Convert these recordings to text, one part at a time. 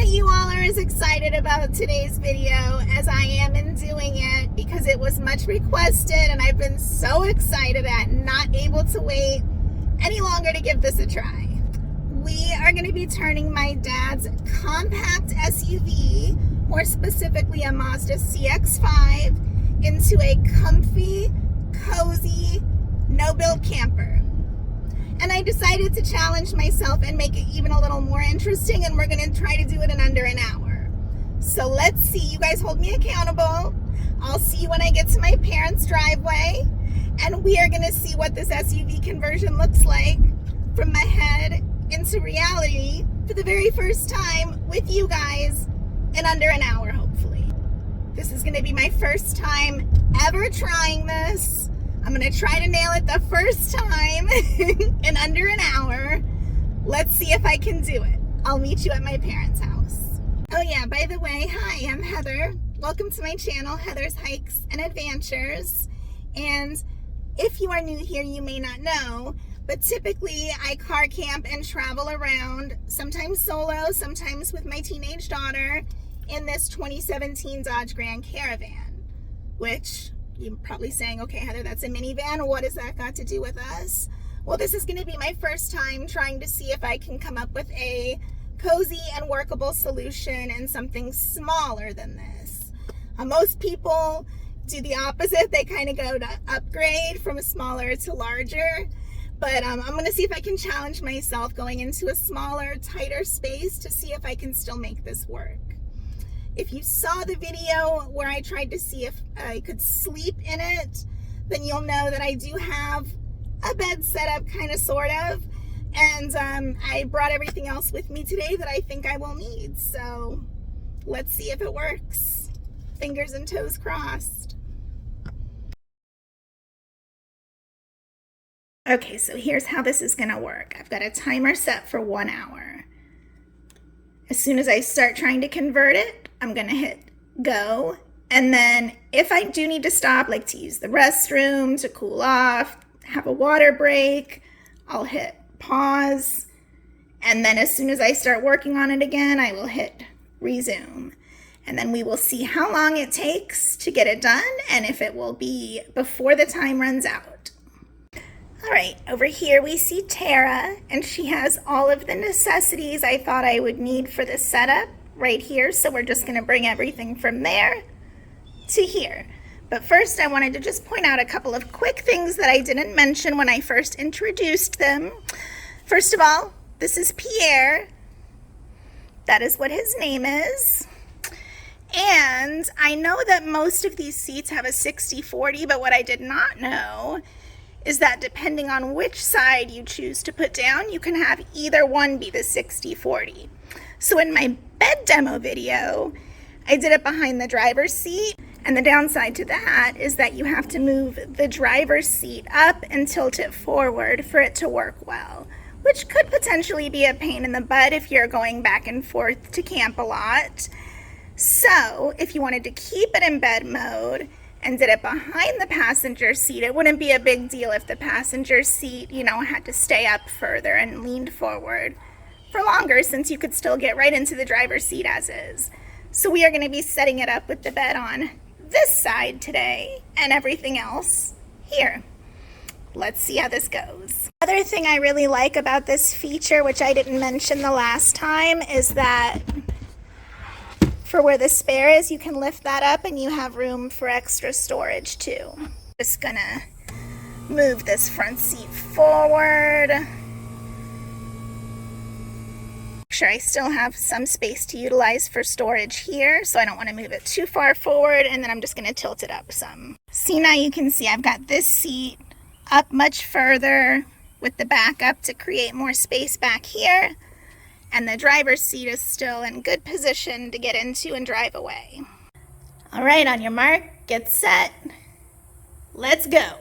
that you all are as excited about today's video as I am in doing it, because it was much requested and I've been so excited at not able to wait any longer to give this a try. We are going to be turning my dad's compact SUV, more specifically a Mazda CX-5, into a comfy, cozy, no-build camper. And I decided to challenge myself and make it even a little more interesting, and we're going to try to do it in under an hour. So let's see. You guys hold me accountable. I'll see you when I get to my parents' driveway, and we are going to see what this SUV conversion looks like from my head into reality for the very first time with you guys in under an hour, hopefully. This is going to be my first time ever trying this. I'm going to try to nail it the first time in under an hour. Let's see if I can do it. I'll meet you at my parents' house. Oh yeah, by the way, hi, I'm Heather. Welcome to my channel, Heather's Hikes and Adventures. And if you are new here, you may not know, but typically I car camp and travel around, sometimes solo, sometimes with my teenage daughter, in this 2017 Dodge Grand Caravan, which you're probably saying, okay, Heather, that's a minivan. What has that got to do with us? Well, this is going to be my first time trying to see if I can come up with a cozy and workable solution and something smaller than this. Most people do the opposite. They kind of go to upgrade from a smaller to larger. But I'm going to see if I can challenge myself going into a smaller, tighter space to see if I can still make this work. If you saw the video where I tried to see if I could sleep in it, then you'll know that I do have a bed set up, kind of, sort of. And I brought everything else with me today that I think I will need. So let's see if it works. Fingers and toes crossed. Okay, so here's how this is going to work. I've got a timer set for 1 hour. As soon as I start trying to convert it, I'm going to hit go. And then if I do need to stop, like to use the restroom, to cool off, have a water break, I'll hit pause. And then as soon as I start working on it again, I will hit resume. And then we will see how long it takes to get it done and if it will be before the time runs out. All right, over here we see Terra, and she has all of the necessities I thought I would need for this setup right here. So we're just gonna bring everything from there to here. But first I wanted to just point out a couple of quick things that I didn't mention when I first introduced them. First of all, this is Pierre. That is what his name is. And I know that most of these seats have a 60-40, but what I did not know is that depending on which side you choose to put down, you can have either one be the 60-40. So in my bed demo video, I did it behind the driver's seat, and the downside to that is that you have to move the driver's seat up and tilt it forward for it to work well, which could potentially be a pain in the butt if you're going back and forth to camp a lot. So if you wanted to keep it in bed mode and did it behind the passenger seat, it wouldn't be a big deal if the passenger seat, had to stay up further and leaned forward for longer, since you could still get right into the driver's seat as is. So we are going to be setting it up with the bed on this side today and everything else here. Let's see how this goes. Other thing I really like about this feature, which I didn't mention the last time, is that for where the spare is, you can lift that up and you have room for extra storage too. Just gonna move this front seat forward. Make sure I still have some space to utilize for storage here, so I don't want to move it too far forward, and then I'm just gonna tilt it up some. See, now you can see I've got this seat up much further with the back up to create more space back here. And the driver's seat is still in good position to get into and drive away. All right, on your mark, get set, let's go.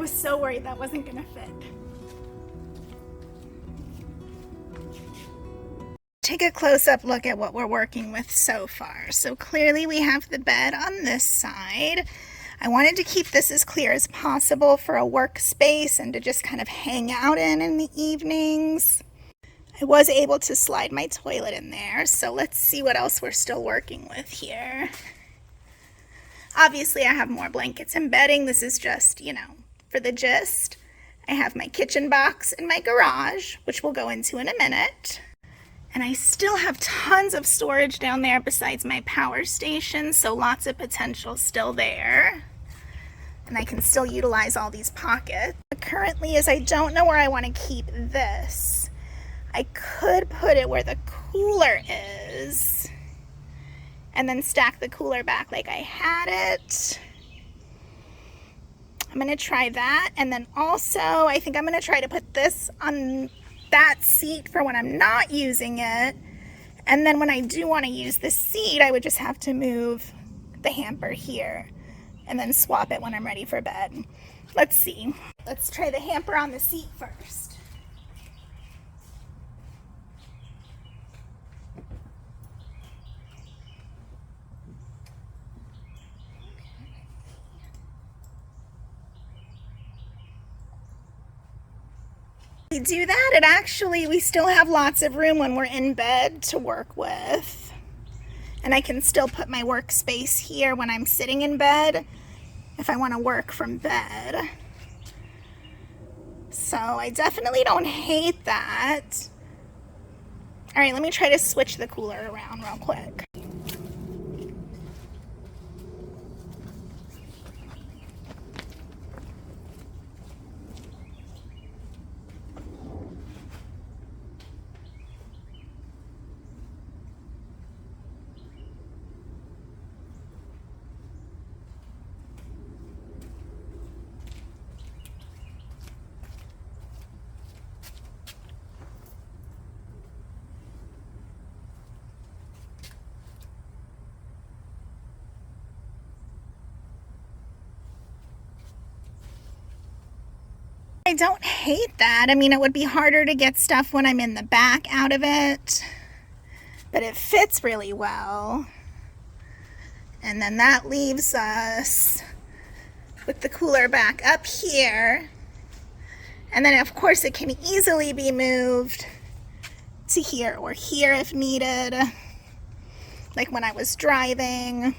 was so worried that wasn't gonna fit. Take a close-up look at what we're working with so far. So clearly we have the bed on this side. I wanted to keep this as clear as possible for a workspace and to just kind of hang out in the evenings. I was able to slide my toilet in there, so let's see what else we're still working with here. Obviously I have more blankets and bedding. This is just, you know, for the gist. I have my kitchen box in my garage, which we'll go into in a minute. And I still have tons of storage down there besides my power station, so lots of potential still there. And I can still utilize all these pockets. But currently, as I don't know where I want to keep this, I could put it where the cooler is and then stack the cooler back like I had it. I'm going to try that. And then also, I think I'm going to try to put this on that seat for when I'm not using it. And then when I do want to use the seat, I would just have to move the hamper here and then swap it when I'm ready for bed. Let's see. Let's try the hamper on the seat first. We do that, it actually, we still have lots of room when we're in bed to work with. And I can still put my workspace here when I'm sitting in bed if I want to work from bed. So I definitely don't hate that. All right, let me try to switch the cooler around real quick. I don't hate that. I mean, it would be harder to get stuff when I'm in the back out of it, but it fits really well. And then that leaves us with the cooler back up here. And then of course it can easily be moved to here or here if needed, like when I was driving.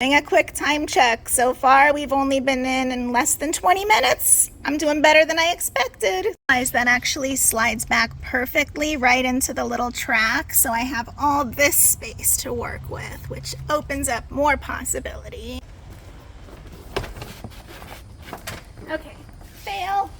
Doing a quick time check. So far we've only been in less than 20 minutes. I'm doing better than I expected. That actually slides back perfectly right into the little track, so I have all this space to work with, which opens up more possibility. Okay, fail.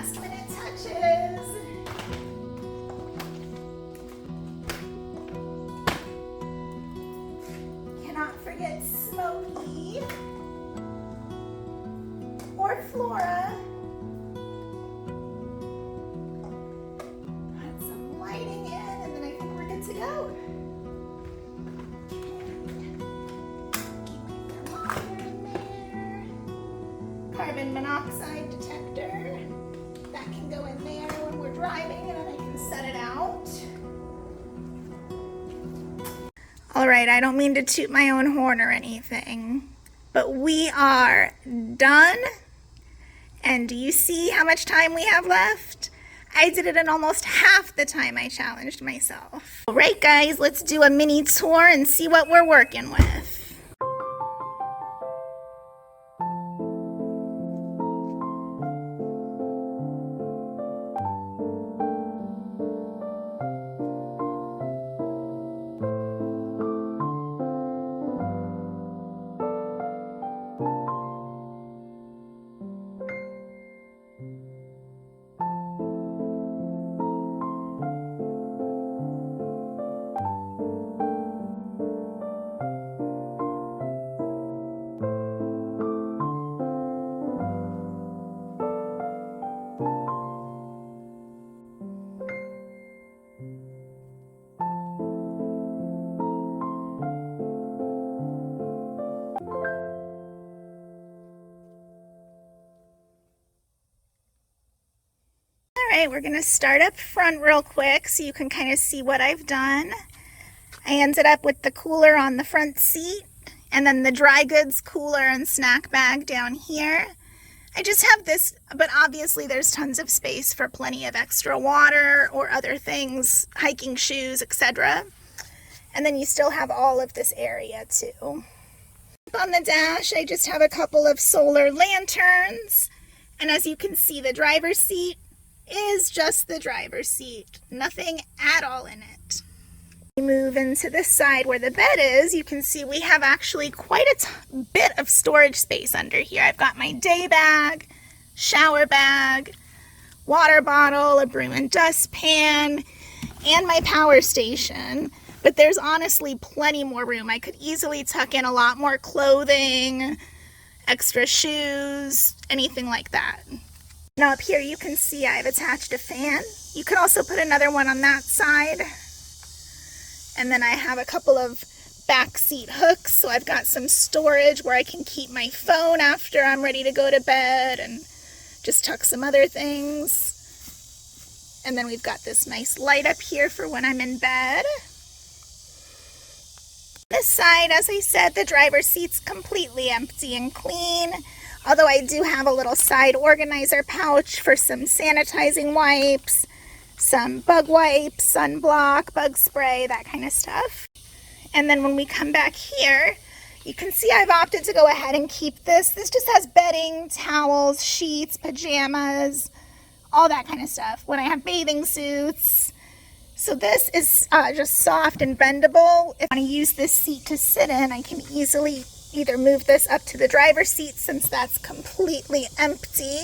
last minute touches. Cannot forget Smokey or Flora. Put some lighting in and then I think we're good to go. Carbon monoxide detector. That can go in there when we're driving and then I can set it out. All right, I don't mean to toot my own horn or anything, but we are done. And do you see how much time we have left? I did it in almost half the time I challenged myself. All right, guys, let's do a mini tour and see what we're working with. All right, we're gonna start up front real quick so you can kind of see what I've done. I ended up with the cooler on the front seat and then the dry goods cooler and snack bag down here. I just have this, but obviously there's tons of space for plenty of extra water or other things, hiking shoes, etc. And then you still have all of this area too. On the dash, I just have a couple of solar lanterns. And as you can see, the driver's seat is just the driver's seat, nothing at all in it. We move into this side where the bed is. You can see we have actually quite a bit of storage space under here. I've got my day bag, shower bag, water bottle, a broom and dustpan, and my power station. But there's honestly plenty more room. I could easily tuck in a lot more clothing, extra shoes, anything like that. Now up here you can see I've attached a fan. You could also put another one on that side. And then I have a couple of back seat hooks, so I've got some storage where I can keep my phone after I'm ready to go to bed and just tuck some other things. And then we've got this nice light up here for when I'm in bed. This side, as I said, the driver's seat's completely empty and clean. Although I do have a little side organizer pouch for some sanitizing wipes, some bug wipes, sunblock, bug spray, that kind of stuff. And then when we come back here, you can see I've opted to go ahead and keep this. This just has bedding, towels, sheets, pajamas, all that kind of stuff. When I have bathing suits. So this is just soft and bendable. If I want to use this seat to sit in, I can easily either move this up to the driver's seat since that's completely empty.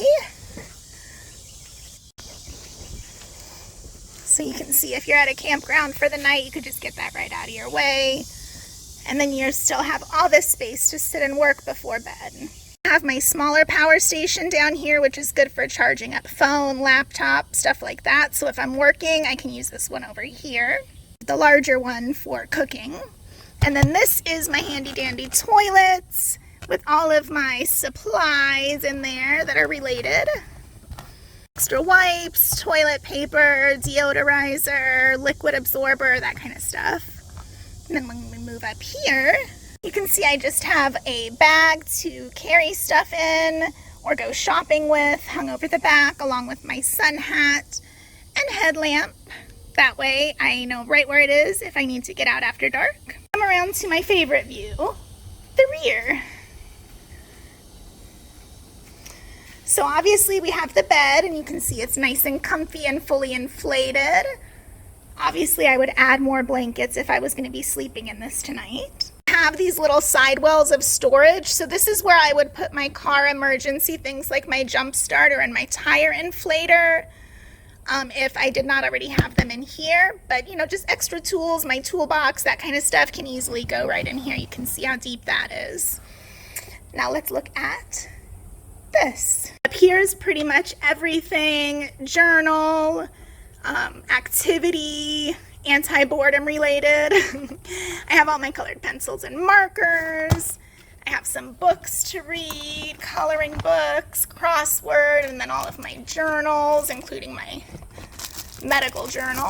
So you can see if you're at a campground for the night, you could just get that right out of your way. And then you still have all this space to sit and work before bed. I have my smaller power station down here, which is good for charging up phone, laptop, stuff like that. So if I'm working, I can use this one over here. The larger one for cooking. And then this is my handy dandy toilets with all of my supplies in there that are related. Extra wipes, toilet paper, deodorizer, liquid absorber, that kind of stuff. And then when we move up here, you can see I just have a bag to carry stuff in or go shopping with, hung over the back along with my sun hat and headlamp. That way I know right where it is if I need to get out after dark. Come around to my favorite view, the rear. So obviously we have the bed and you can see it's nice and comfy and fully inflated. Obviously I would add more blankets if I was going to be sleeping in this tonight. I have these little side wells of storage. So this is where I would put my car emergency things like my jump starter and my tire inflator. If I did not already have them in here, but you know, just extra tools, my toolbox, that kind of stuff can easily go right in here. You can see how deep that is. Now let's look at this. Up here is pretty much everything: journal, activity, anti-boredom related. I have all my colored pencils and markers. I have some books to read, coloring books, crossword, and then all of my journals, including my medical journal,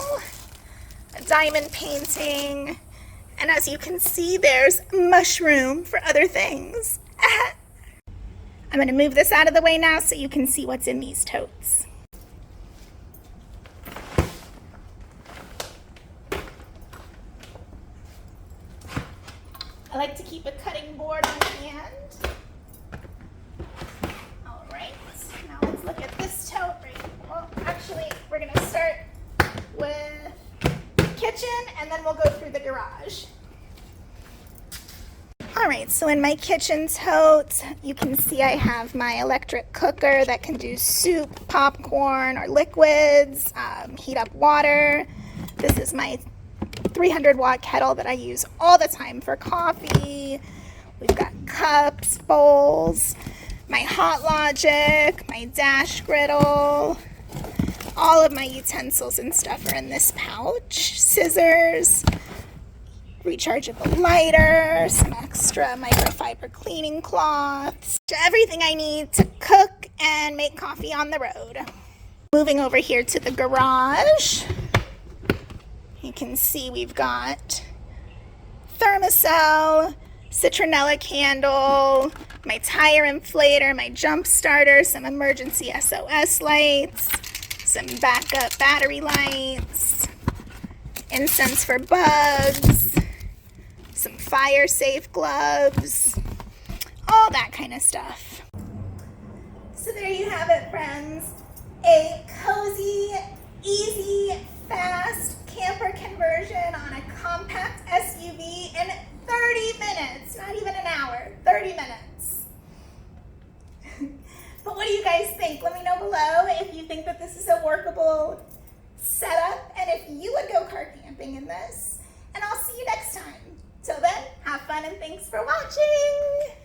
a diamond painting, and as you can see, there's mushroom for other things. I'm going to move this out of the way now so you can see what's in these totes. I like to keep a cutting board on hand. All right, now let's look at this tote. Well, actually, we're going to start with the kitchen and then we'll go through the garage. All right, so in my kitchen tote, you can see I have my electric cooker that can do soup, popcorn, or liquids, heat up water. This is my 300-watt kettle that I use all the time for coffee. We've got cups, bowls, my Hot Logic, my dash griddle. All of my utensils and stuff are in this pouch. Scissors, rechargeable lighter, some extra microfiber cleaning cloths. Everything I need to cook and make coffee on the road. Moving over here to the garage. You can see we've got thermocell, citronella candle, my tire inflator, my jump starter, some emergency SOS lights, some backup battery lights, incense for bugs, some fire safe gloves, all that kind of stuff. So there you have it, friends. A cozy, easy, fast camper conversion on a compact SUV in 30 minutes, not even an hour, 30 minutes. But what do you guys think? Let me know below if you think that this is a workable setup and if you would go car camping in this. And I'll see you next time. Till then, have fun and thanks for watching.